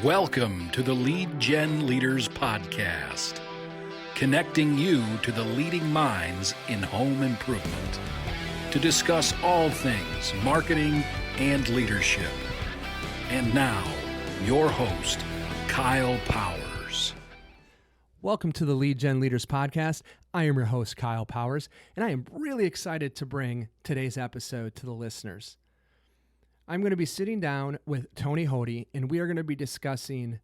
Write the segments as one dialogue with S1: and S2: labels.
S1: Welcome to the Lead Gen Leaders Podcast, connecting you to the leading minds in home improvement to discuss all things marketing and leadership. And now, your host, Kyle Powers.
S2: Welcome to the Lead Gen Leaders Podcast. I am your host, Kyle Powers, and I am really excited to bring today's episode to the listeners. I'm going to be sitting down with Tony Hoty, and we are going to be discussing,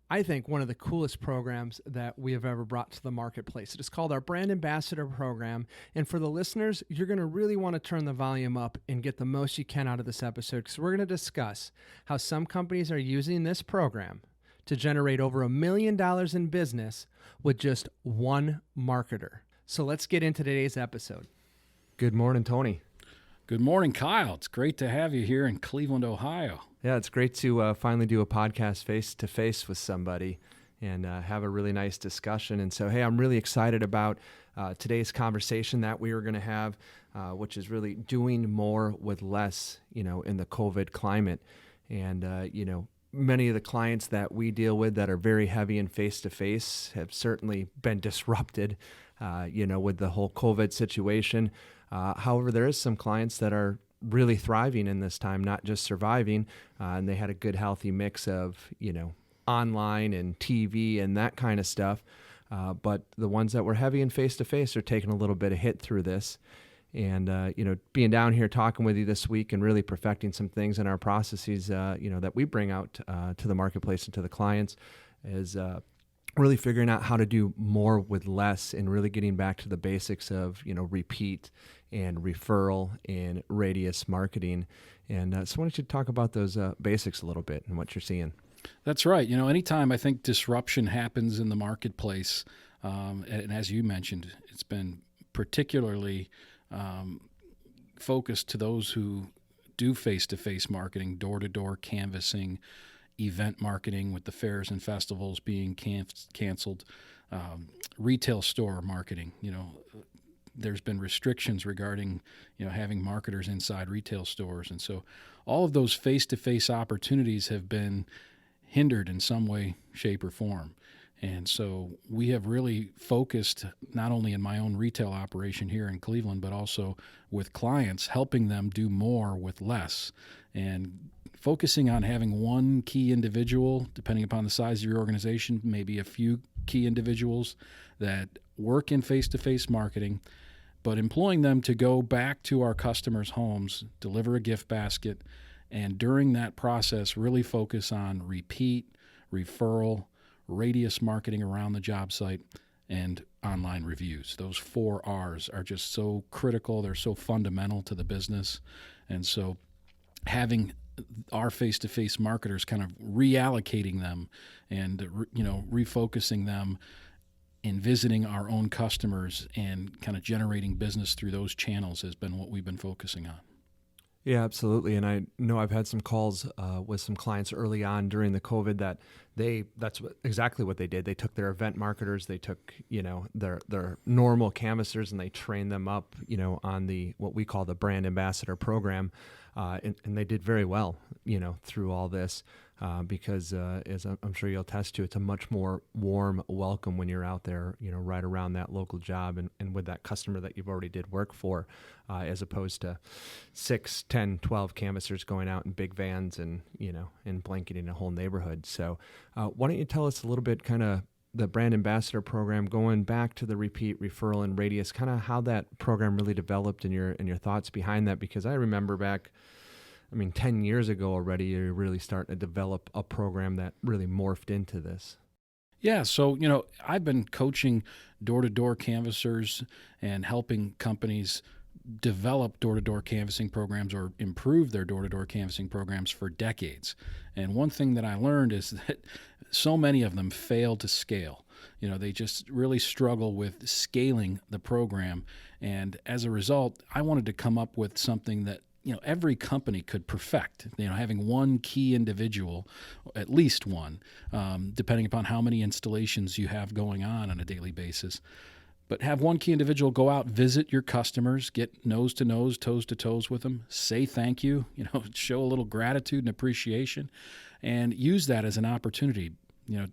S2: I think, one of the coolest programs that we have ever brought to the marketplace. It is called our Brand Ambassador Program, and for the listeners, you're going to really want to turn the volume up and get the most you can out of this episode, because we're going to discuss how some companies are using this program to generate over $1 million in business with just one marketer. So let's get into today's episode. Good morning, Tony.
S1: Good morning, Kyle. It's great to have you here in Cleveland, Ohio.
S2: Yeah, it's great to finally do a podcast face-to-face with somebody and have a really nice discussion. And so, hey, I'm really excited about today's conversation that we are going to have, which is really doing more with less, in the COVID climate. And, many of the clients that we deal with that are very heavy in face-to-face have certainly been disrupted, with the whole COVID situation. However, there is some clients that are really thriving in this time, not just surviving, and they had a good, healthy mix of, online and TV and that kind of stuff. But the ones that were heavy in face-to-face are taking a little bit of hit through this. And, being down here talking with you this week and really perfecting some things in our processes, that we bring out to the marketplace and to the clients is really figuring out how to do more with less and really getting back to the basics of, repeat and referral and radius marketing. And so why don't you talk about those basics a little bit and what you're seeing?
S1: That's right. Anytime I think disruption happens in the marketplace, and as you mentioned, it's been particularly focused to those who do face-to-face marketing, door-to-door canvassing, event marketing with the fairs and festivals being canceled, retail store marketing. There's been restrictions regarding, having marketers inside retail stores. And so all of those face-to-face opportunities have been hindered in some way, shape, or form. And so we have really focused not only in my own retail operation here in Cleveland, but also with clients, helping them do more with less and focusing on having one key individual, depending upon the size of your organization, maybe a few key individuals that work in face-to-face marketing, but employing them to go back to our customers' homes, deliver a gift basket, and during that process, really focus on repeat, referral, radius marketing around the job site, and online reviews. Those 4 R's are just so critical. They're so fundamental to the business. And so having our face-to-face marketers kind of reallocating them and, refocusing them in visiting our own customers and kind of generating business through those channels has been what we've been focusing on.
S2: Yeah, absolutely. And I know I've had some calls with some clients early on during the COVID that exactly what they did. They took their event marketers, they took, their normal canvassers, and they trained them up, on what we call the Brand Ambassador Program. And they did very well, through all this, because as I'm sure you'll attest to, it's a much more warm welcome when you're out there, right around that local job and with that customer that you've already did work for, as opposed to 6, 10, 12 canvassers going out in big vans and, and blanketing a whole neighborhood. So why don't you tell us a little bit kind of the Brand Ambassador Program, going back to the repeat, referral, and radius, kind of how that program really developed and your thoughts behind that? Because I remember back, 10 years ago already, you're really starting to develop a program that really morphed into this.
S1: Yeah, so, I've been coaching door-to-door canvassers and helping companies develop door-to-door canvassing programs or improve their door-to-door canvassing programs for decades. And one thing that I learned is that so many of them fail to scale. They just really struggle with scaling the program. And as a result, I wanted to come up with something that every company could perfect, having one key individual, at least one, depending upon how many installations you have going on a daily basis. But have one key individual go out, visit your customers, get nose to nose, toes to toes with them, say thank you, show a little gratitude and appreciation, and use that as an opportunity.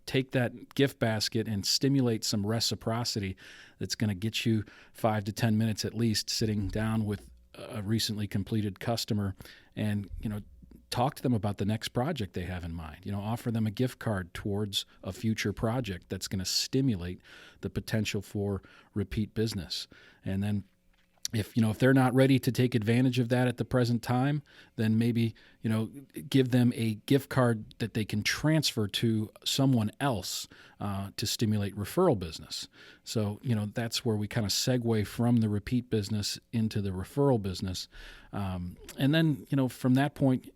S1: Take that gift basket and stimulate some reciprocity that's going to get you 5 to 10 minutes at least sitting down with a recently completed customer and, talk to them about the next project they have in mind. Offer them a gift card towards a future project that's going to stimulate the potential for repeat business. And then if they're not ready to take advantage of that at the present time, then maybe give them a gift card that they can transfer to someone else to stimulate referral business. So that's where we kind of segue from the repeat business into the referral business, and then from that point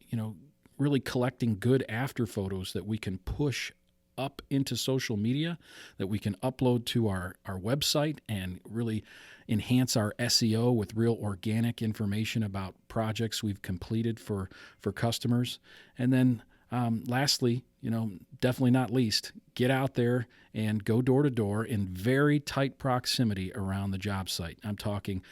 S1: really collecting good after photos that we can push up into social media, that we can upload to our website and really enhance our SEO with real organic information about projects we've completed for customers. And then lastly, definitely not least, get out there and go door to door in very tight proximity around the job site. I'm talking,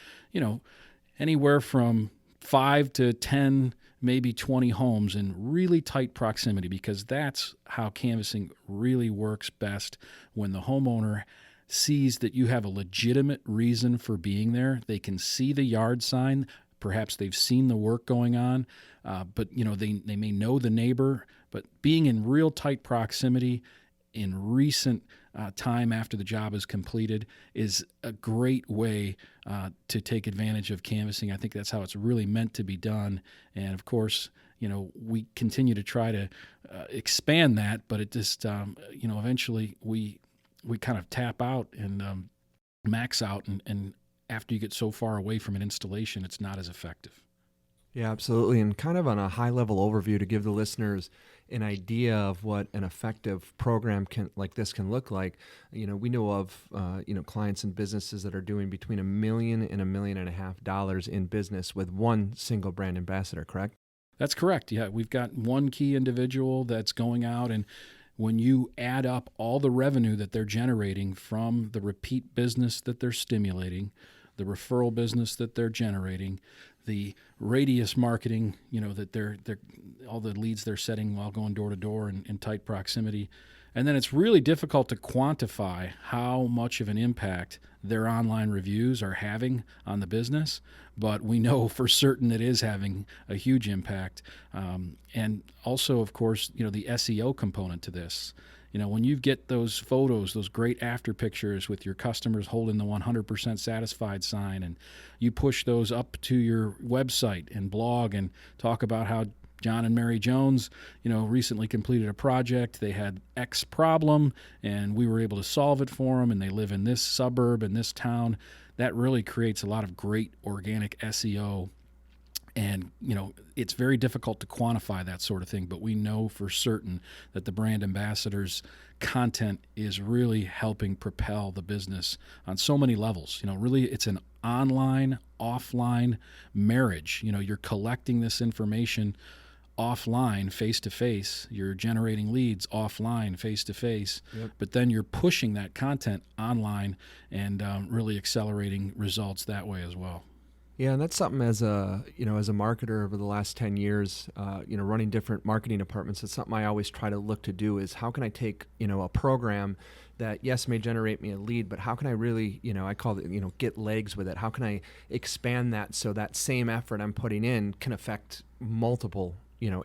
S1: anywhere from 5 to 10, maybe 20 homes in really tight proximity, because that's how canvassing really works best. When the homeowner sees that you have a legitimate reason for being there, they can see the yard sign, perhaps they've seen the work going on, but they may know the neighbor, but being in real tight proximity in recent time after the job is completed is a great way to take advantage of canvassing. I think that's how it's really meant to be done. And of course, we continue to try to expand that, but it just, eventually we kind of tap out and max out. And after you get so far away from an installation, it's not as effective.
S2: Yeah, absolutely. And kind of on a high level overview to give the listeners an idea of what an effective program like this can look like. We know of, clients and businesses that are doing between $1 million and $1.5 million in business with one single brand ambassador, correct?
S1: That's correct. Yeah. We've got one key individual that's going out, and when you add up all the revenue that they're generating from the repeat business that they're stimulating, the referral business that they're generating, the radius marketing, that they're all the leads they're setting while going door to door in tight proximity. And then it's really difficult to quantify how much of an impact their online reviews are having on the business, but we know for certain it is having a huge impact. And also, of course, the SEO component to this. When you get those photos, those great after pictures with your customers holding the 100% satisfied sign, and you push those up to your website and blog and talk about how John and Mary Jones, recently completed a project. They had X problem, and we were able to solve it for them, and they live in this suburb in this town. That really creates a lot of great organic SEO. And, it's very difficult to quantify that sort of thing, but we know for certain that the brand ambassador's content is really helping propel the business on so many levels. Really, it's an online, offline marriage. You're collecting this information offline, face-to-face. You're generating leads offline, face-to-face. Yep. But then you're pushing that content online and really accelerating results that way as well.
S2: Yeah, and that's something as a marketer over the last 10 years, running different marketing departments, it's something I always try to look to do is how can I take, a program that, yes, may generate me a lead, but how can I really, I call it, get legs with it? How can I expand that so that same effort I'm putting in can affect multiple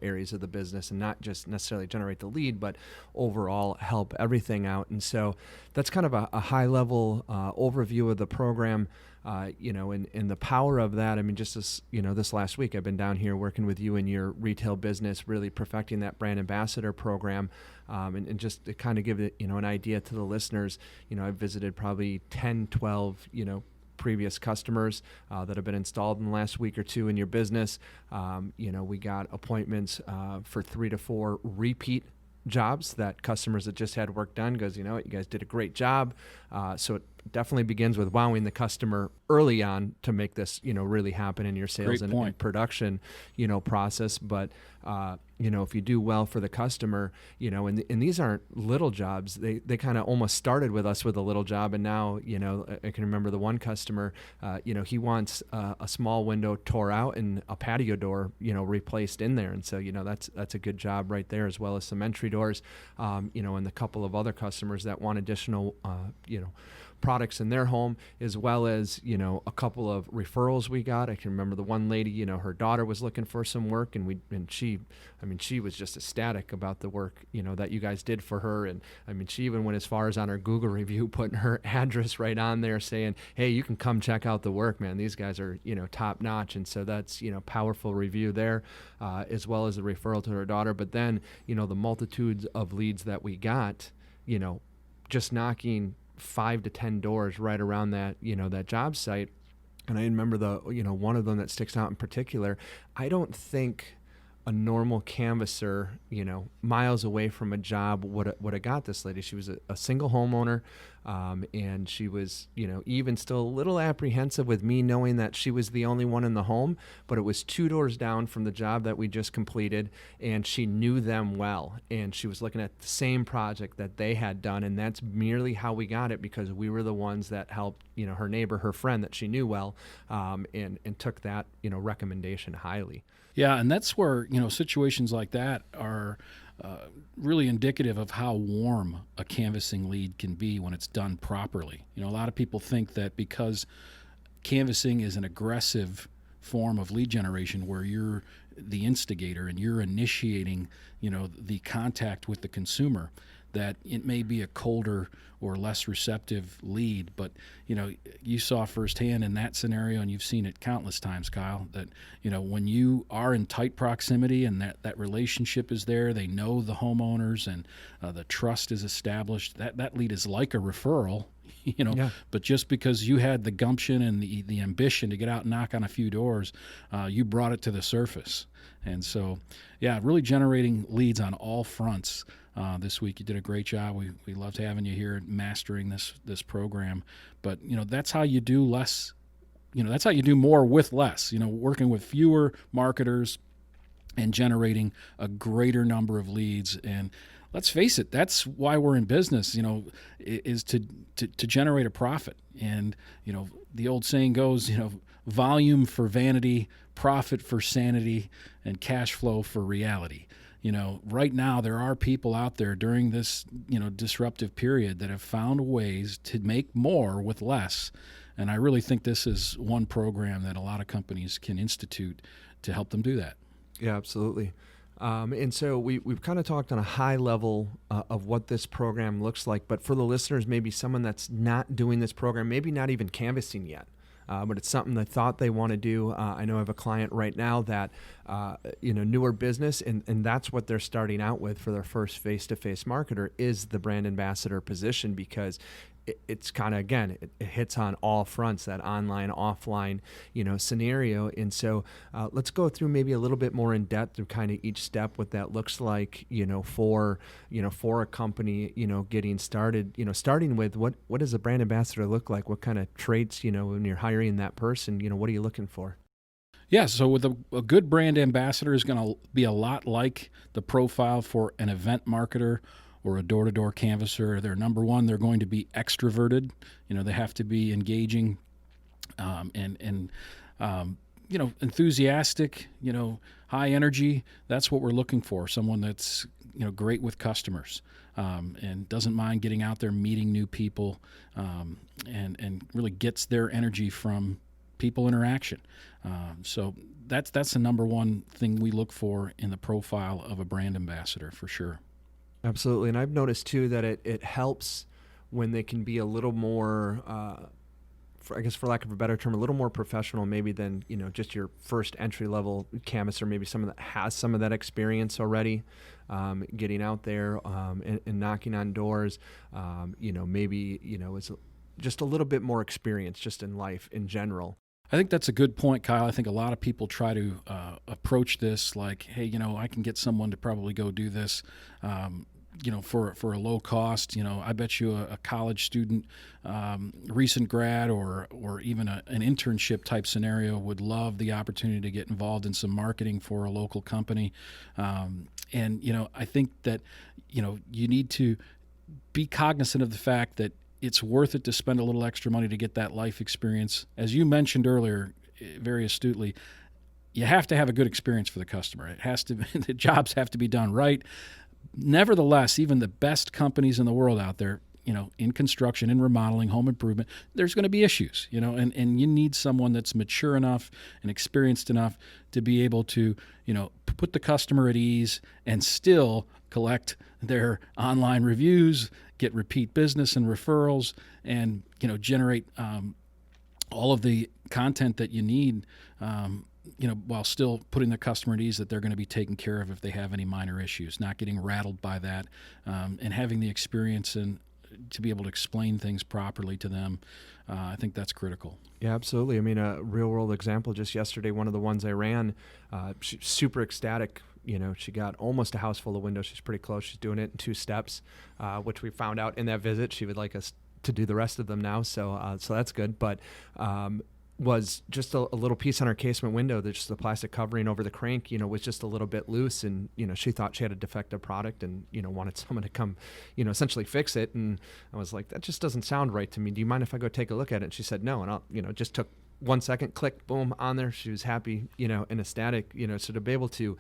S2: areas of the business and not just necessarily generate the lead, but overall help everything out. And so that's kind of a high level overview of the program, and the power of that. I mean, just this last week, I've been down here working with you in your retail business, really perfecting that brand ambassador program. And just to kind of give it, an idea to the listeners, I've visited probably 10, 12, previous customers that have been installed in the last week or two in your business. We got appointments for 3 to 4 repeat jobs that customers that just had work done goes, you guys did a great job. So it definitely begins with wowing the customer early on to make this, really happen in your sales and production, process. But if you do well for the customer, and these aren't little jobs. They kind of almost started with us with a little job, and now, I can remember the one customer, he wants a small window tore out and a patio door, replaced in there. And so, that's a good job right there, as well as some entry doors, and a couple of other customers that want additional, products in their home, as well as, a couple of referrals we got. I can remember the one lady, her daughter was looking for some work, and she was just ecstatic about the work, that you guys did for her. And she even went as far as on her Google review, putting her address right on there saying, hey, you can come check out the work, man. These guys are, top notch. And so that's, powerful review there, as well as the referral to her daughter. But then, the multitudes of leads that we got, just knocking 5 to 10 doors right around that, that job site. And I remember one of them that sticks out in particular. I don't think a normal canvasser, miles away from a job would have got this lady. She was a single homeowner, and she was, even still a little apprehensive with me knowing that she was the only one in the home, but it was 2 doors down from the job that we just completed, and she knew them well, and she was looking at the same project that they had done, and that's merely how we got it, because we were the ones that helped, her neighbor, her friend that she knew well, and took that, recommendation highly.
S1: Yeah, and that's where, situations like that are really indicative of how warm a canvassing lead can be when it's done properly. A lot of people think that because canvassing is an aggressive form of lead generation where you're the instigator and you're initiating, the contact with the consumer, that it may be a colder or less receptive lead. But, you saw firsthand in that scenario, and you've seen it countless times, Kyle, that, when you are in tight proximity and that relationship is there, they know the homeowners and the trust is established, that lead is like a referral,
S2: Yeah.
S1: But just because you had the gumption and the ambition to get out and knock on a few doors, you brought it to the surface. And so, yeah, really generating leads on all fronts. This week you did a great job. We loved having you here mastering this program. But that's how you do less. That's how you do more with less. Working with fewer marketers and generating a greater number of leads. And let's face it, that's why we're in business. Is to generate a profit. And the old saying goes, volume for vanity, profit for sanity, and cash flow for reality. Right now there are people out there during this, disruptive period that have found ways to make more with less. And I really think this is one program that a lot of companies can institute to help them do that.
S2: Yeah, absolutely. And so we've kind of talked on a high level of what this program looks like. But for the listeners, maybe someone that's not doing this program, maybe not even canvassing yet, but it's something they thought they want to do. I know I have a client right now that, newer business, and that's what they're starting out with for their first face-to-face marketer is the brand ambassador position, because it's kind of, again, it hits on all fronts, that online, offline, scenario. And so let's go through maybe a little bit more in depth through kind of each step, what that looks like, for a company, getting started, starting with what does a brand ambassador look like? What kind of traits, when you're hiring that person, what are you looking for?
S1: Yeah, so with a good brand ambassador is going to be a lot like the profile for an event marketer or a door-to-door canvasser. They're number one, they're going to be extroverted. They have to be engaging and enthusiastic, high energy. That's what we're looking for, someone that's, great with customers and doesn't mind getting out there, meeting new people, and really gets their energy from people interaction. So that's the number one thing we look for in the profile of a brand ambassador, for sure.
S2: Absolutely. And I've noticed too that it helps when they can be a little more, I guess for lack of a better term, a little more professional maybe than, just your first entry level canvasser, maybe someone that has some of that experience already, getting out there and knocking on doors, maybe, is just a little bit more experience just in life in general.
S1: I think that's a good point, Kyle. I think a lot of people try to approach this like, hey, I can get someone to probably go do this. for a low cost. I bet you a college student, recent grad, or even an internship type scenario would love the opportunity to get involved in some marketing for a local company. And I think that you need to be cognizant of the fact that it's worth it to spend a little extra money to get that life experience. As you mentioned earlier, very astutely, you have to have a good experience for the customer. It has to. The jobs have to be done right. Nevertheless, even the best companies in the world out there, in construction, in remodeling, home improvement, there's going to be issues, and you need someone that's mature enough and experienced enough to be able to, put the customer at ease and still collect their online reviews, get repeat business and referrals, and, generate all of the content that you need, while still putting the customer at ease that they're going to be taken care of if they have any minor issues, not getting rattled by that, and having the experience and to be able to explain things properly to them. I think that's critical.
S2: Yeah, absolutely. I mean, a real world example, just yesterday, one of the ones I ran, she's super ecstatic. She got almost a house full of windows. She's pretty close. She's doing it in 2 steps, which we found out in that visit. She would like us to do the rest of them now. So that's good. But, was just a little piece on her casement window that just the plastic covering over the crank, was just a little bit loose. And, she thought she had a defective product and, wanted someone to come, essentially fix it. And I was like, that just doesn't sound right to me. Do you mind if I go take a look at it? And she said, no. And I'll, just took 1 second, click, boom, on there. She was happy, and ecstatic, so to be able to,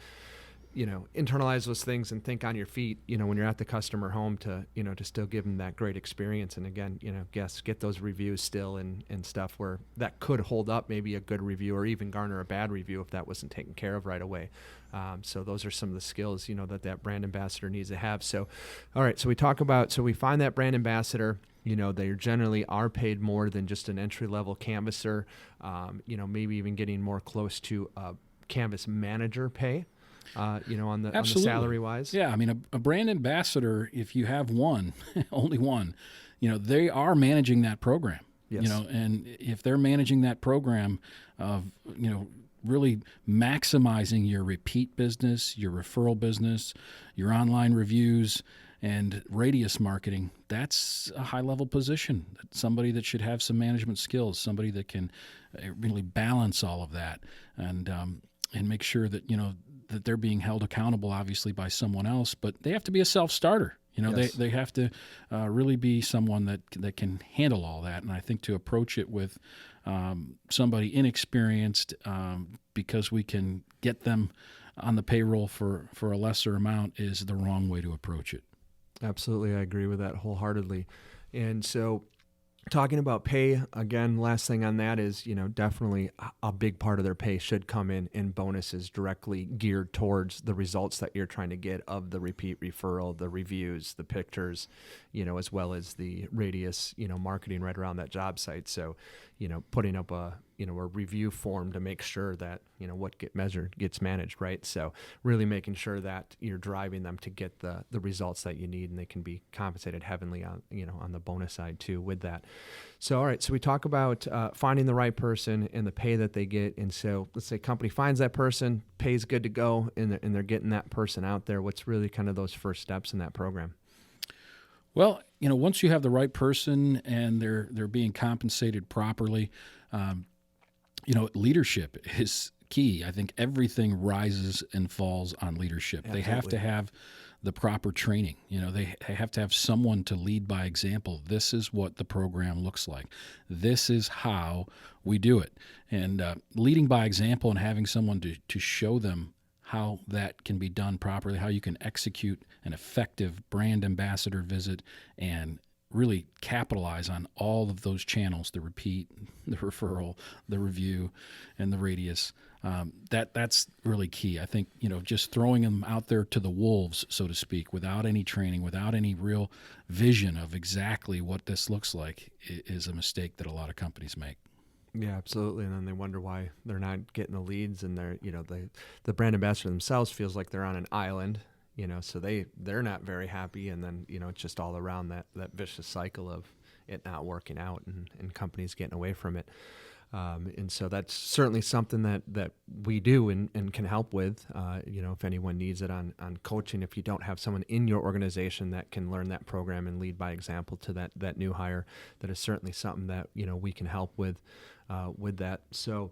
S2: internalize those things and think on your feet, when you're at the customer home to, to still give them that great experience. And again, get those reviews still and stuff where that could hold up maybe a good review or even garner a bad review if that wasn't taken care of right away. So those are some of the skills, that brand ambassador needs to have. So, all right. So we find that brand ambassador. They generally are paid more than just an entry-level canvasser, maybe even getting more close to a canvas manager pay. On the salary wise.
S1: Yeah. I mean, a brand ambassador, if you have one, only one, they are managing that program,
S2: yes.
S1: And if they're managing that program of, really maximizing your repeat business, your referral business, your online reviews, and radius marketing, that's a high-level position. Somebody that should have some management skills, somebody that can really balance all of that and make sure that, that they're being held accountable, obviously, by someone else, but they have to be a self-starter.
S2: Yes.
S1: They have to really be someone that can handle all that. And I think to approach it with somebody inexperienced, because we can get them on the payroll for a lesser amount, is the wrong way to approach it.
S2: Absolutely. I agree with that wholeheartedly. And so talking about pay, again, last thing on that is, definitely a big part of their pay should come in bonuses directly geared towards the results that you're trying to get of the repeat referral, the reviews, the pictures, as well as the radius, marketing right around that job site. So, putting up a review form to make sure that, what get measured gets managed, right? So really making sure that you're driving them to get the results that you need, and they can be compensated heavily on, on the bonus side too with that. So, all right. So we talk about finding the right person and the pay that they get. And so let's say company finds that person, pay's good to go, and they're getting that person out there. What's really kind of those first steps in that program?
S1: Well, once you have the right person and they're being compensated properly, leadership is key. I think everything rises and falls on leadership.
S2: Absolutely.
S1: They have to have the proper training. They have to have someone to lead by example. This is what the program looks like. This is how we do it. And leading by example and having someone to show them how that can be done properly, how you can execute an effective brand ambassador visit and really capitalize on all of those channels, the repeat, the referral, the review, and the radius. That's really key. I think, just throwing them out there to the wolves, so to speak, without any training, without any real vision of exactly what this looks like is a mistake that a lot of companies make.
S2: Yeah, absolutely. And then they wonder why they're not getting the leads, and they're, the brand ambassador themselves feels like they're on an island, so they're not very happy. And then, it's just all around that vicious cycle of it not working out and companies getting away from it. And so that's certainly something that we do and can help with. If anyone needs it on coaching, if you don't have someone in your organization that can learn that program and lead by example to that new hire, that is certainly something that we can help with that. So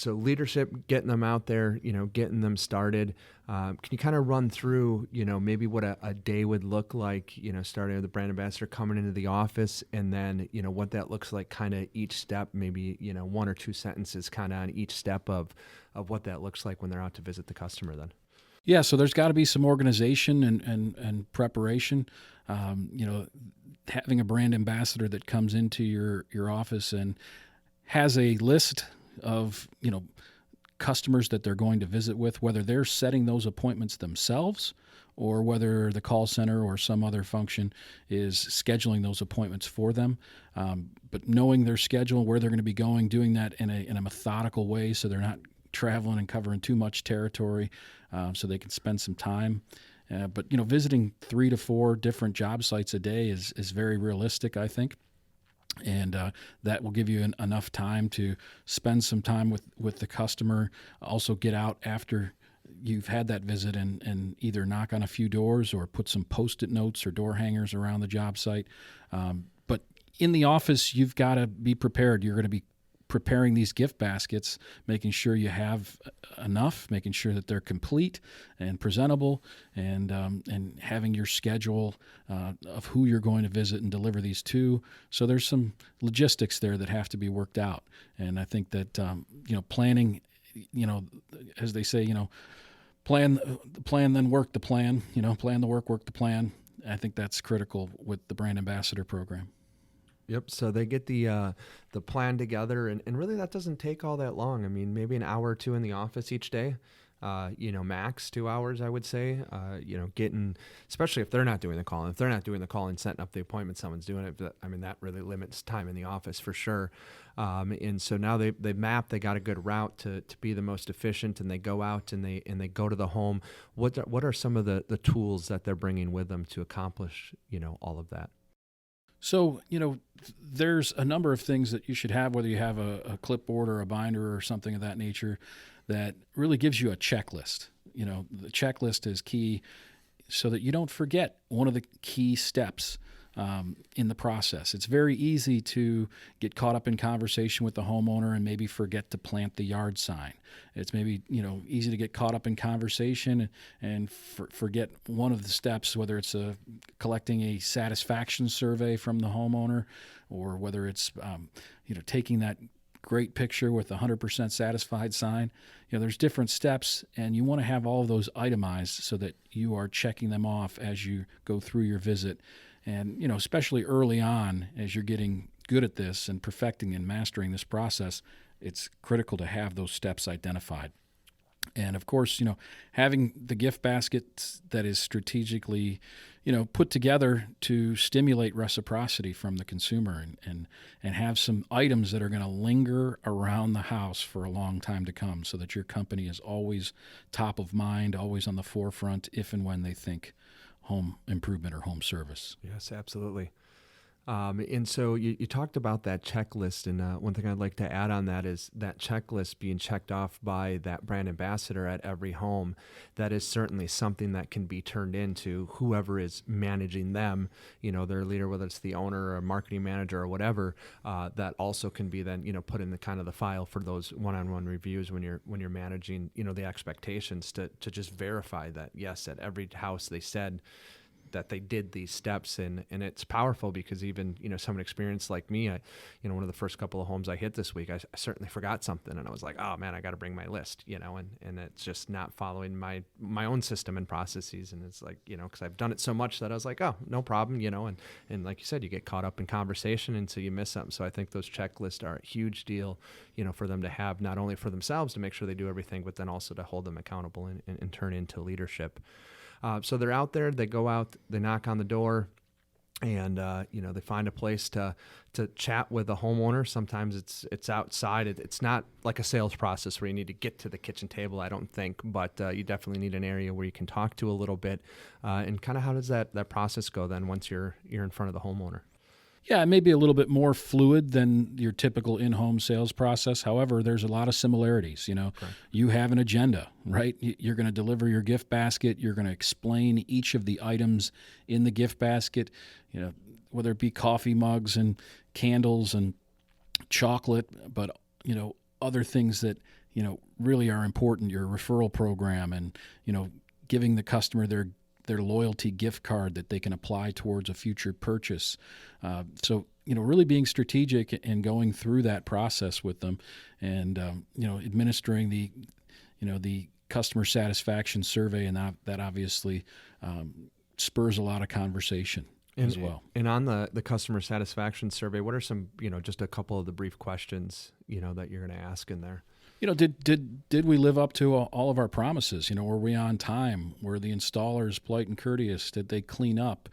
S2: leadership, getting them out there, getting them started. Can you kind of run through, maybe what a day would look like, starting with the brand ambassador coming into the office, and then, what that looks like kind of each step, maybe, one or two sentences kind of on each step of what that looks like when they're out to visit the customer then?
S1: Yeah, so there's got to be some organization and preparation. Having a brand ambassador that comes into your office and has a list of customers that they're going to visit with, whether they're setting those appointments themselves or whether the call center or some other function is scheduling those appointments for them. But knowing their schedule, where they're going to be going, doing that in a methodical way so they're not traveling and covering too much territory, so they can spend some time. But visiting 3 to 4 different job sites a day is very realistic, I think. And that will give you enough time to spend some time with the customer. Also get out after you've had that visit and either knock on a few doors or put some Post-it notes or door hangers around the job site. But in the office, you've got to be prepared. You're going to be preparing these gift baskets, making sure you have enough, making sure that they're complete and presentable, and having your schedule of who you're going to visit and deliver these to. So there's some logistics there that have to be worked out. And I think that planning, as they say, plan the plan, then work the plan. Plan the work the plan. I think that's critical with the brand ambassador program.
S2: Yep. So they get the plan together, and really that doesn't take all that long. I mean, maybe an hour or two in the office each day, max 2 hours, I would say, getting, especially if they're not doing the calling. If they're not doing the calling, setting up the appointment, someone's doing it. But, that really limits time in the office for sure. And so now they map, they got a good route to be the most efficient, and they go out and they go to the home. What are some of the tools that they're bringing with them to accomplish, all of that?
S1: So, there's a number of things that you should have, whether you have a clipboard or a binder or something of that nature, that really gives you a checklist. The checklist is key so that you don't forget one of the key steps in the process. It's very easy to get caught up in conversation with the homeowner and maybe forget to plant the yard sign. It's maybe, easy to get caught up in conversation and forget one of the steps, whether it's collecting a satisfaction survey from the homeowner, or whether it's, taking that great picture with a 100% satisfied sign. There's different steps, and you want to have all of those itemized so that you are checking them off as you go through your visit. And, especially early on, as you're getting good at this and perfecting and mastering this process, it's critical to have those steps identified. And of course, having the gift basket that is strategically, put together to stimulate reciprocity from the consumer, and have some items that are going to linger around the house for a long time to come, so that your company is always top of mind, always on the forefront if and when they think home improvement or home service.
S2: Yes, absolutely. And so you talked about that checklist, and one thing I'd like to add on that is that checklist being checked off by that brand ambassador at every home. That is certainly something that can be turned into whoever is managing them, their leader, whether it's the owner or a marketing manager or whatever. That also can be then put in the kind of the file for those one-on-one reviews when you're managing the expectations to just verify that yes, at every house they said that they did these steps, and it's powerful because even someone experienced like me, one of the first couple of homes I hit this week, I certainly forgot something, and I was like, oh man, I got to bring my list, and it's just not following my own system and processes, and it's like because I've done it so much that I was like, oh, no problem, and like you said, you get caught up in conversation, and so you miss something. So I think those checklists are a huge deal, for them to have, not only for themselves to make sure they do everything, but then also to hold them accountable and turn into leadership. So they're out there, they go out, they knock on the door, and they find a place to chat with the homeowner. Sometimes it's outside. It's not like a sales process where you need to get to the kitchen table, I don't think, but you definitely need an area where you can talk to a little bit. And kind of how does that process go then once you're in front of the homeowner?
S1: Yeah, it may be a little bit more fluid than your typical in-home sales process. However, there's a lot of similarities.
S2: Okay.
S1: You have an agenda, right? You're going to deliver your gift basket. You're going to explain each of the items in the gift basket, whether it be coffee mugs and candles and chocolate, but, other things that, really are important, your referral program and, giving the customer their loyalty gift card that they can apply towards a future purchase. So, really being strategic and going through that process with them and, administering the customer satisfaction survey, and that obviously spurs a lot of conversation as well.
S2: And on the customer satisfaction survey, what are some, just a couple of the brief questions, that you're going to ask in there?
S1: Did we live up to all of our promises? Were we on time? Were the installers polite and courteous? Did they clean up?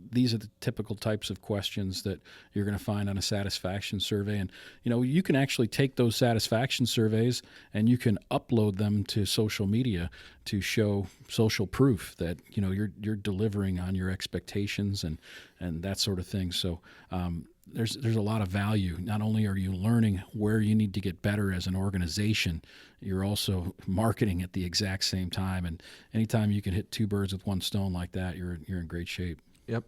S1: These are the typical types of questions that you're going to find on a satisfaction survey. And, you can actually take those satisfaction surveys and you can upload them to social media to show social proof that, you're delivering on your expectations and that sort of thing. So, there's a lot of value. Not only are you learning where you need to get better as an organization, you're also marketing at the exact same time. And anytime you can hit two birds with one stone like that, you're in great shape.
S2: Yep.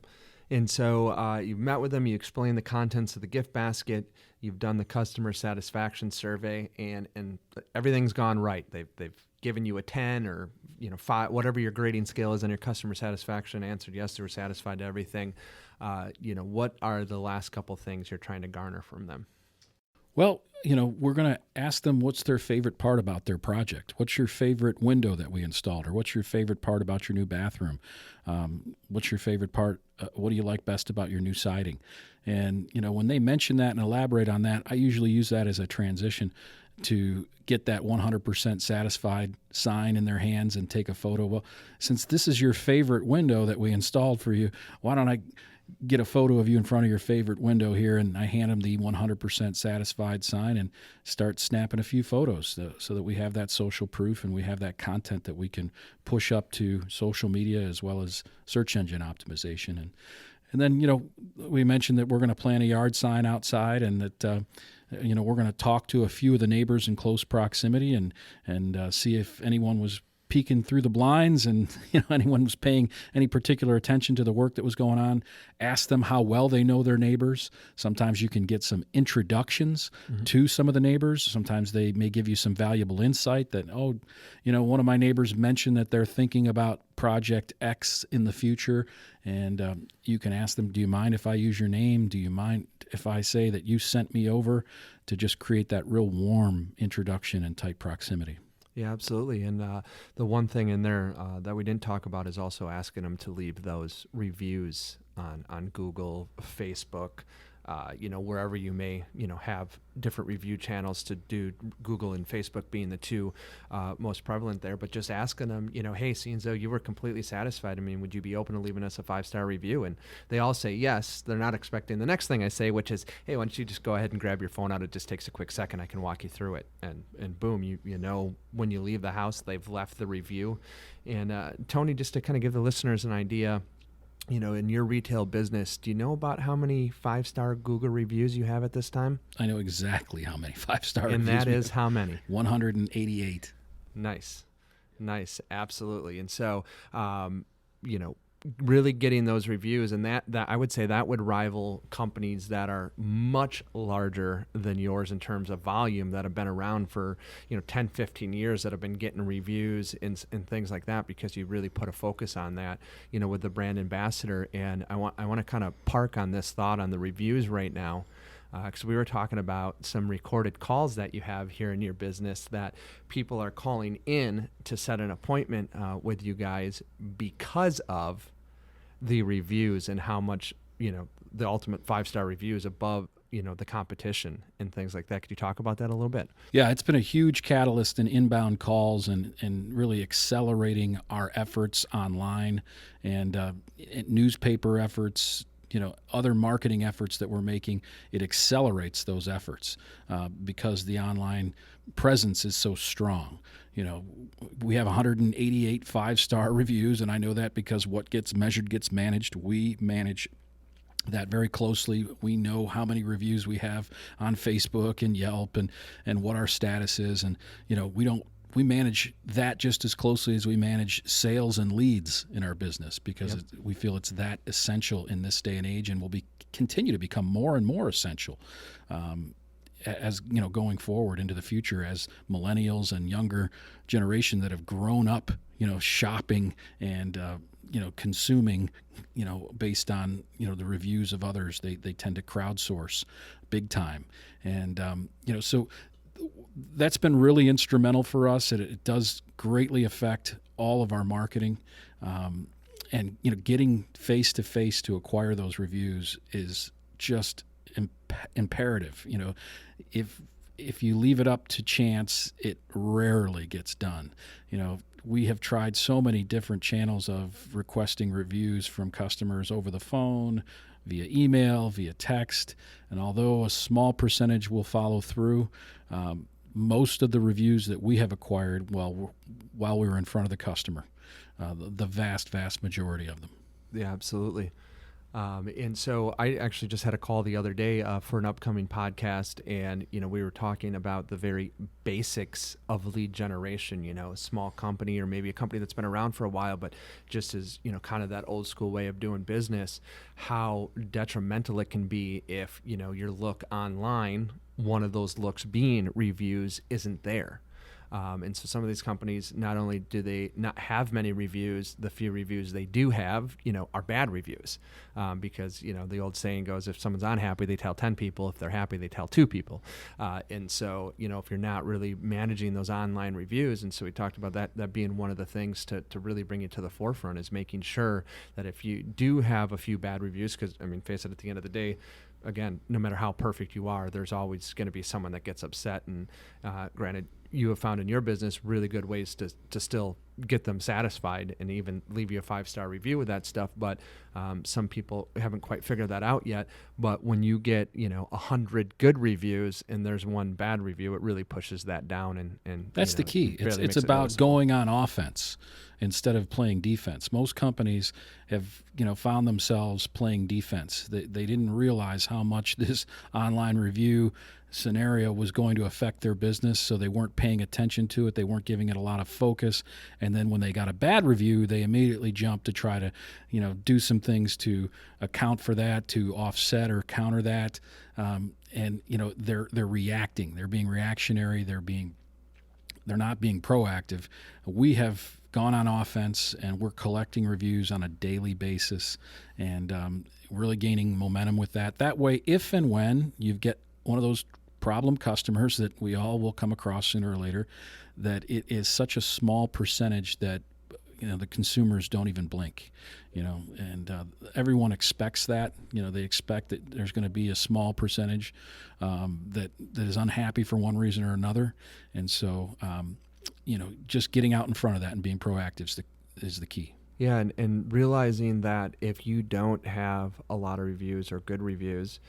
S2: And so you've met with them, you explained the contents of the gift basket, you've done the customer satisfaction survey, and everything's gone right. They've given you a 10 or 5, whatever your grading scale is on your customer satisfaction, answered yes, they were satisfied to everything. What are the last couple things you're trying to garner from them?
S1: Well, we're going to ask them what's their favorite part about their project. What's your favorite window that we installed? Or what's your favorite part about your new bathroom? What's your favorite part? What do you like best about your new siding? And, when they mention that and elaborate on that, I usually use that as a transition to get that 100% satisfied sign in their hands and take a photo. Well, since this is your favorite window that we installed for you, why don't I get a photo of you in front of your favorite window here? And I hand them the 100% satisfied sign and start snapping a few photos so that we have that social proof and we have that content that we can push up to social media as well as search engine optimization. And then, we mentioned that we're going to plant a yard sign outside and that, we're going to talk to a few of the neighbors in close proximity and see if anyone was peeking through the blinds and anyone was paying any particular attention to the work that was going on. Ask them how well they know their neighbors. Sometimes you can get some introductions to some of the neighbors. Sometimes they may give you some valuable insight that, one of my neighbors mentioned that they're thinking about project X in the future. And you can ask them, do you mind if I use your name? Do you mind if I say that you sent me over, to just create that real warm introduction and tight proximity?
S2: Yeah, absolutely. And the one thing in there that we didn't talk about is also asking them to leave those reviews on Google, Facebook, wherever you may, have different review channels to do, Google and Facebook being the two most prevalent there. But just asking them, hey, seeing as though you were completely satisfied, would you be open to leaving us a 5-star review? And they all say yes. They're not expecting the next thing I say, which is, hey, why don't you just go ahead and grab your phone out? It just takes a quick second. I can walk you through it. And boom, you know, when you leave the house, they've left the review. And Tony, just to kind of give the listeners an idea, in your retail business, do you know about how many 5-star Google reviews you have at this time?
S1: I know exactly how many 5-star reviews.
S2: And that is how many?
S1: 188.
S2: Nice. Absolutely. And so, really getting those reviews, and that I would say that would rival companies that are much larger than yours in terms of volume, that have been around for 10, 15 years, that have been getting reviews and things like that, because you really put a focus on that, with the brand ambassador. And I want to kind of park on this thought on the reviews right now, because we were talking about some recorded calls that you have here in your business that people are calling in to set an appointment with you guys because of the reviews and how much, the ultimate 5-star reviews above, the competition and things like that. Could you talk about that a little bit?
S1: Yeah, it's been a huge catalyst in inbound calls and really accelerating our efforts online and newspaper efforts, other marketing efforts that we're making. It accelerates those efforts because the online presence is so strong. We have 188 5-star reviews, and I know that because what gets measured gets managed. We manage that very closely. We know how many reviews we have on Facebook and Yelp, and what our status is. And, we manage that just as closely as we manage sales and leads in our business, because
S2: Yep.
S1: we feel it's that essential in this day and age, and will continue to become more and more essential. As going forward into the future, as millennials and younger generation that have grown up, shopping and consuming, based on the reviews of others, they tend to crowdsource big time, and so that's been really instrumental for us. It does greatly affect all of our marketing, and getting face to face to acquire those reviews is just imperative. If you leave it up to chance, it rarely gets done. We have tried so many different channels of requesting reviews from customers over the phone, via email, via text, and although a small percentage will follow through, most of the reviews that we have acquired while we were in front of the customer, the vast majority of them.
S2: Yeah, absolutely. And so I actually just had a call the other day for an upcoming podcast, and we were talking about the very basics of lead generation. A small company, or maybe a company that's been around for a while, but just as kind of that old school way of doing business, how detrimental it can be if your look online, one of those looks being reviews, isn't there. And so some of these companies, not only do they not have many reviews, the few reviews they do have, are bad reviews, because, the old saying goes, if someone's unhappy, they tell 10 people. If they're happy, they tell 2 people. And so, if you're not really managing those online reviews, and so we talked about that being one of the things to really bring it to the forefront, is making sure that if you do have a few bad reviews, because, face it, at the end of the day, again, no matter how perfect you are, there's always going to be someone that gets upset. And granted, you have found in your business really good ways to still get them satisfied and even leave you a 5-star review with that stuff. But some people haven't quite figured that out yet. But when you get 100 good reviews and there's one bad review, it really pushes that down. And
S1: that's the key. It's about going on offense instead of playing defense. Most companies have found themselves playing defense. They didn't realize how much this online review scenario was going to affect their business, so they weren't paying attention to it. They weren't giving it a lot of focus. And then when they got a bad review, they immediately jumped to try to do some things to account for that, to offset or counter that. And they're reacting. They're being reactionary. They're not being proactive. We have gone on offense, and we're collecting reviews on a daily basis, and really gaining momentum with that. That way, if and when you get one of those problem customers that we all will come across sooner or later, that it is such a small percentage that the consumers don't even blink, and everyone expects that. They expect that there's going to be a small percentage that is unhappy for one reason or another, and so just getting out in front of that and being proactive is the key.
S2: Yeah, and realizing that if you don't have a lot of reviews or good reviews,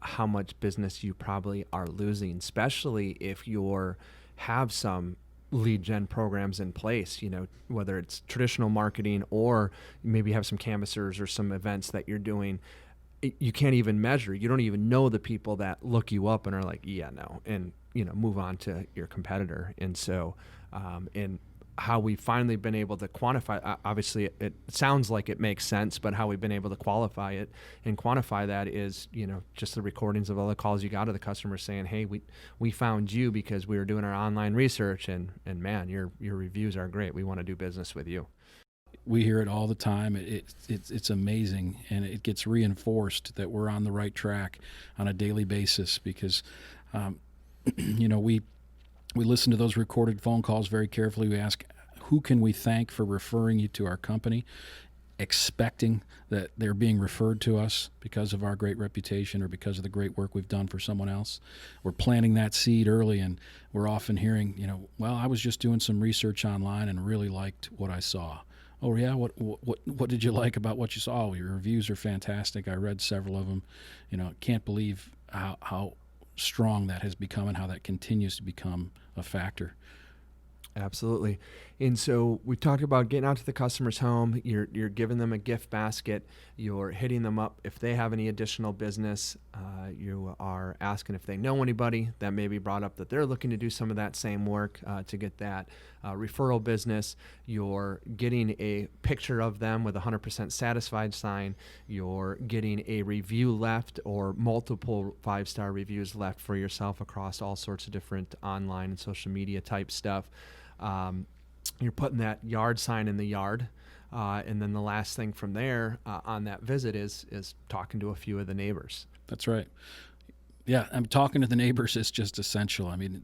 S2: how much business you probably are losing, especially if you have some lead gen programs in place, whether it's traditional marketing or maybe you have some canvassers or some events that you're doing. You can't even measure. You don't even know the people that look you up and are like, yeah, no, and move on to your competitor. And so, and how we've finally been able to quantify, obviously it sounds like it makes sense, but how we've been able to qualify it and quantify that is, just the recordings of all the calls you got to the customers saying, hey, we found you because we were doing our online research, and man, your reviews are great. We want to do business with you.
S1: We hear it all the time. It's amazing, and it gets reinforced that we're on the right track on a daily basis, because we listen to those recorded phone calls very carefully. We ask, who can we thank for referring you to our company, expecting that they're being referred to us because of our great reputation or because of the great work we've done for someone else. We're planting that seed early, and we're often hearing, well, I was just doing some research online and really liked what I saw. Oh yeah, what did you like about what you saw? Oh, your reviews are fantastic. I read several of them. Can't believe how strong that has become and how that continues to become a factor.
S2: Absolutely. And so we talked about getting out to the customer's home. You're giving them a gift basket. You're hitting them up if they have any additional business. You are asking if they know anybody that maybe brought up that they're looking to do some of that same work to get that referral business. You're getting a picture of them with a 100% satisfied sign. You're getting a review left or multiple 5-star reviews left for yourself across all sorts of different online and social media type stuff. You're putting that yard sign in the yard. And then the last thing from there on that visit is talking to a few of the neighbors.
S1: That's right. Yeah, I'm talking to the neighbors is just essential. I mean,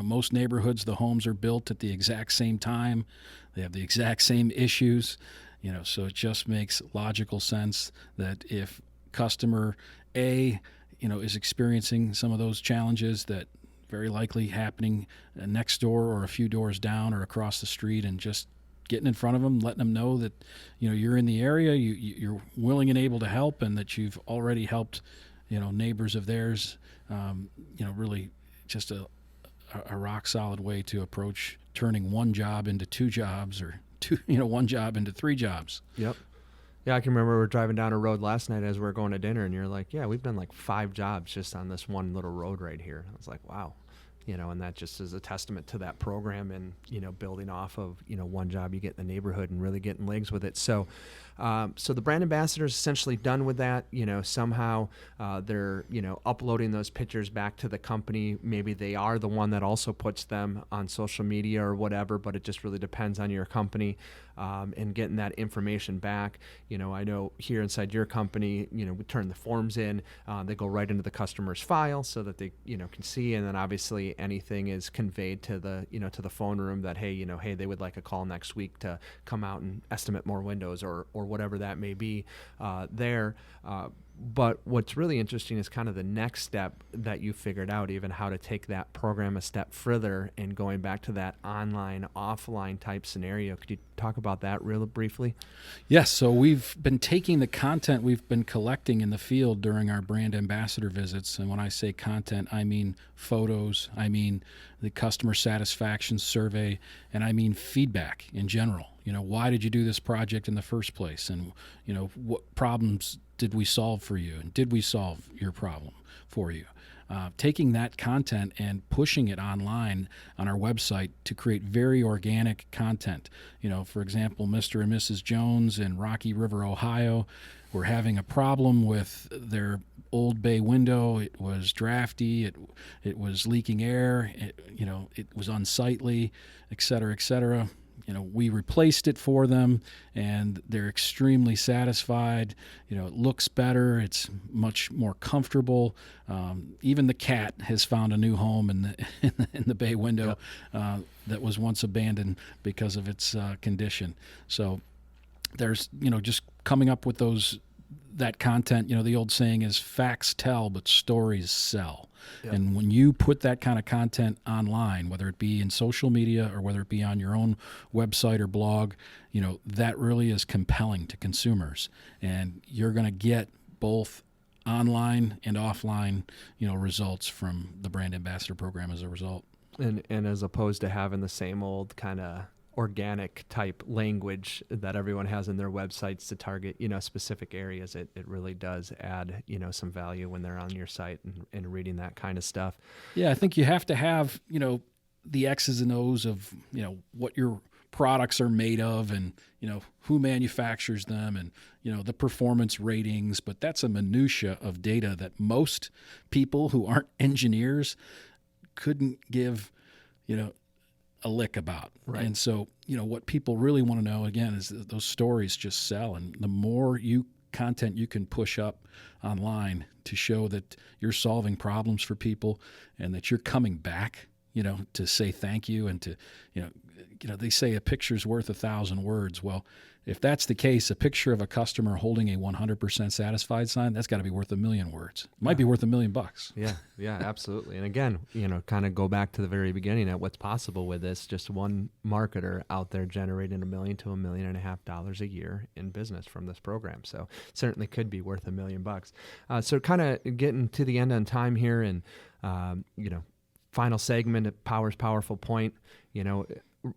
S1: most neighborhoods, the homes are built at the exact same time. They have the exact same issues, so it just makes logical sense that if customer A, is experiencing some of those challenges that very likely happening next door or a few doors down or across the street, and just getting in front of them, letting them know that you're in the area, you're willing and able to help, and that you've already helped neighbors of theirs. Really just a rock solid way to approach turning one job into 2 jobs, or one job into 3 jobs.
S2: Yep. Yeah, I can remember we were driving down a road last night as we were going to dinner, and you're like, yeah, we've done like 5 jobs just on this one little road right here. I was like, wow. And that just is a testament to that program and, building off of, one job you get in the neighborhood and really getting legs with it. So the brand ambassador is essentially done with that. Somehow they're, uploading those pictures back to the company. Maybe they are the one that also puts them on social media or whatever, but it just really depends on your company. And getting that information back. I know here inside your company, we turn the forms in, they go right into the customer's file so that they, can see. And then obviously anything is conveyed to the, to the phone room that, hey, they would like a call next week to come out and estimate more windows or whatever that may be there. But what's really interesting is kind of the next step that you figured out, even how to take that program a step further and going back to that online, offline type scenario. Could you talk about that real briefly?
S1: Yes. So we've been taking the content we've been collecting in the field during our brand ambassador visits. And when I say content, I mean photos, I mean the customer satisfaction survey, and I mean feedback in general. Why did you do this project in the first place? And, what problems did we solve for you? And did we solve your problem for you? Taking that content and pushing it online on our website to create very organic content. For example, Mr. and Mrs. Jones in Rocky River, Ohio, were having a problem with their old bay window. It was drafty. It was leaking air. It was unsightly, et cetera, et cetera. We replaced it for them, and they're extremely satisfied. It looks better. It's much more comfortable. Even the cat has found a new home in the bay window.
S2: Yep.
S1: That was once abandoned because of its condition. So there's, just coming up with that content. The old saying is facts tell, but stories sell. Yep. And when you put that kind of content online, whether it be in social media or whether it be on your own website or blog, that really is compelling to consumers. And you're going to get both online and offline, results from the brand ambassador program as a result.
S2: And as opposed to having the same old kind of organic type language that everyone has in their websites to target, specific areas, it really does add, some value when they're on your site and reading that kind of stuff.
S1: Yeah, I think you have to have, the X's and O's of, what your products are made of and, who manufactures them and, the performance ratings. But that's a minutia of data that most people who aren't engineers couldn't give, a lick about.
S2: Right.
S1: And so, what people really want to know, again, is that those stories just sell. And the more content you can push up online to show that you're solving problems for people and that you're coming back, to say thank you and to, they say a picture's worth 1,000 words. Well, if that's the case, a picture of a customer holding a 100% satisfied sign, that's got to be worth 1 million words. It might be worth $1 million.
S2: Yeah, absolutely. And again, kind of go back to the very beginning at what's possible with this. Just one marketer out there generating $1 million to $1.5 million a year in business from this program. So certainly could be worth $1 million. So kind of getting to the end on time here, and final segment, Power's Powerful Point.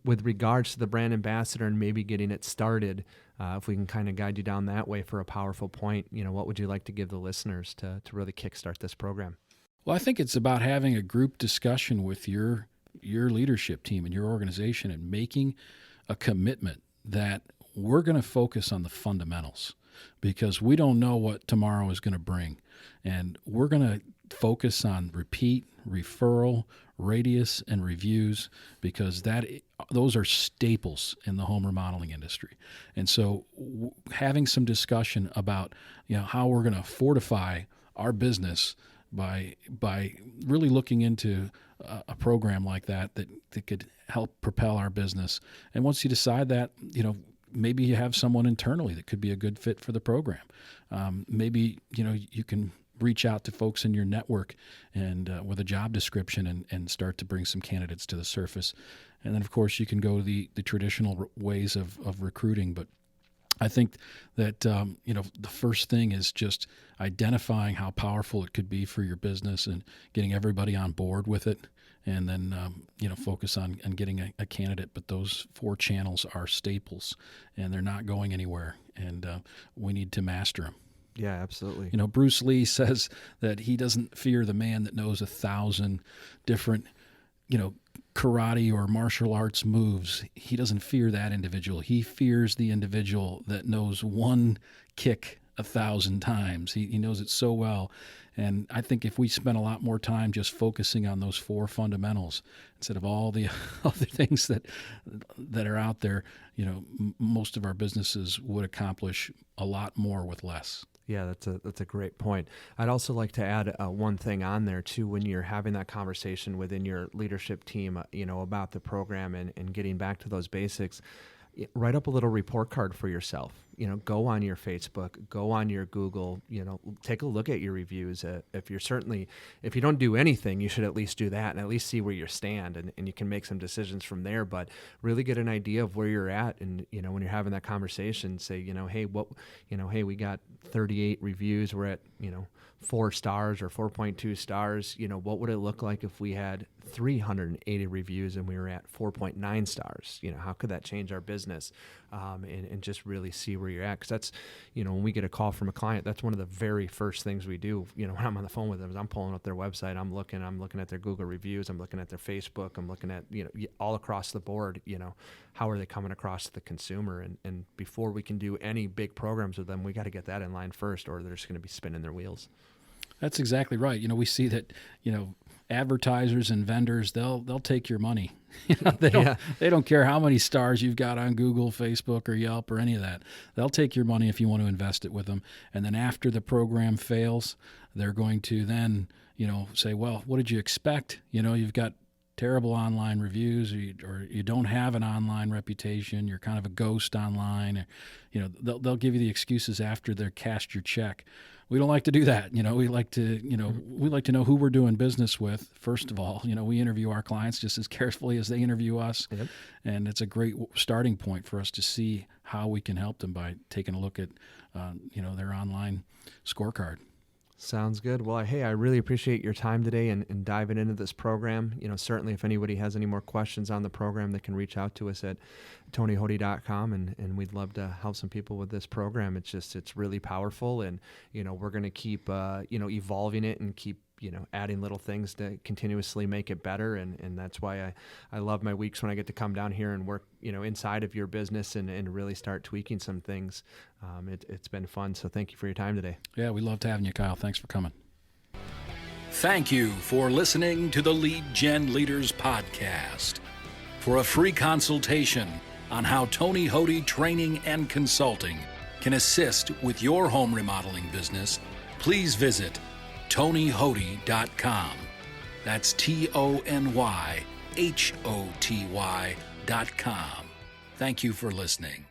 S2: with regards to the brand ambassador and maybe getting it started, if we can kind of guide you down that way for a powerful point, what would you like to give the listeners to really kickstart this program?
S1: Well, I think it's about having a group discussion with your leadership team and your organization and making a commitment that we're going to focus on the fundamentals, because we don't know what tomorrow is going to bring. And we're going to focus on repeat, referral, radius, and reviews, because those are staples in the home remodeling industry. And so having some discussion about how we're going to fortify our business by really looking into a program like that could help propel our business. And once you decide that, maybe you have someone internally that could be a good fit for the program. Maybe you can reach out to folks in your network and with a job description and start to bring some candidates to the surface. And then, of course, you can go the traditional ways of recruiting. But I think that, the first thing is just identifying how powerful it could be for your business and getting everybody on board with it. And then, focus on getting a candidate. But those 4 channels are staples, and they're not going anywhere. And we need to master them.
S2: Yeah, absolutely.
S1: Bruce Lee says that he doesn't fear the man that knows 1,000 different, karate or martial arts moves. He doesn't fear that individual. He fears the individual that knows one kick 1,000 times. He knows it so well. And I think if we spend a lot more time just focusing on those 4 fundamentals instead of all the other things that are out there, most of our businesses would accomplish a lot more with less.
S2: Yeah, that's a great point. I'd also like to add one thing on there too. When you're having that conversation within your leadership team, about the program and getting back to those basics, write up a little report card for yourself. Go on your Facebook, go on your Google, take a look at your reviews. If you don't do anything, you should at least do that and at least see where you stand, and you can make some decisions from there. But really get an idea of where you're at, and when you're having that conversation, say, hey, we got 38 reviews, we're at 4 stars or 4.2 stars. What would it look like if we had 380 reviews and we were at 4.9 stars? How could that change our business? And just really see where you're at. Because that's, when we get a call from a client, that's one of the very first things we do, when I'm on the phone with them, is I'm pulling up their website, I'm looking at their Google reviews, I'm looking at their Facebook, I'm looking at, all across the board, how are they coming across the consumer? And before we can do any big programs with them, we got to get that in line first, or they're just going to be spinning their wheels.
S1: That's exactly right. We see that, advertisers and vendors, they'll take your money. They don't care how many stars you've got on Google, Facebook, or Yelp, or any of that. They'll take your money if you want to invest it with them. And then after the program fails, they're going to then, say, well, what did you expect? You've got terrible online reviews, or you don't have an online reputation, you're kind of a ghost online. They'll give you the excuses after they're cashed your check. We don't like to do that. We like to know who we're doing business with. First of all, we interview our clients just as carefully as they interview us. Yep. And it's a great starting point for us to see how we can help them by taking a look at, their online scorecard.
S2: Sounds good. Well, hey, I really appreciate your time today and diving into this program. Certainly if anybody has any more questions on the program, they can reach out to us at TonyHoty.com, and we'd love to help some people with this program. It's really powerful, and, we're going to keep, evolving it and keep, adding little things to continuously make it better. And that's why I love my weeks when I get to come down here and work, inside of your business and really start tweaking some things. It's been fun. So thank you for your time today.
S1: Yeah, we loved having you, Kyle. Thanks for coming.
S3: Thank you for listening to the Lead Gen Leaders Podcast. For a free consultation on how Tony Hoty Training and Consulting can assist with your home remodeling business, please visit TonyHoty.com. That's TonyHoty.com. Thank you for listening.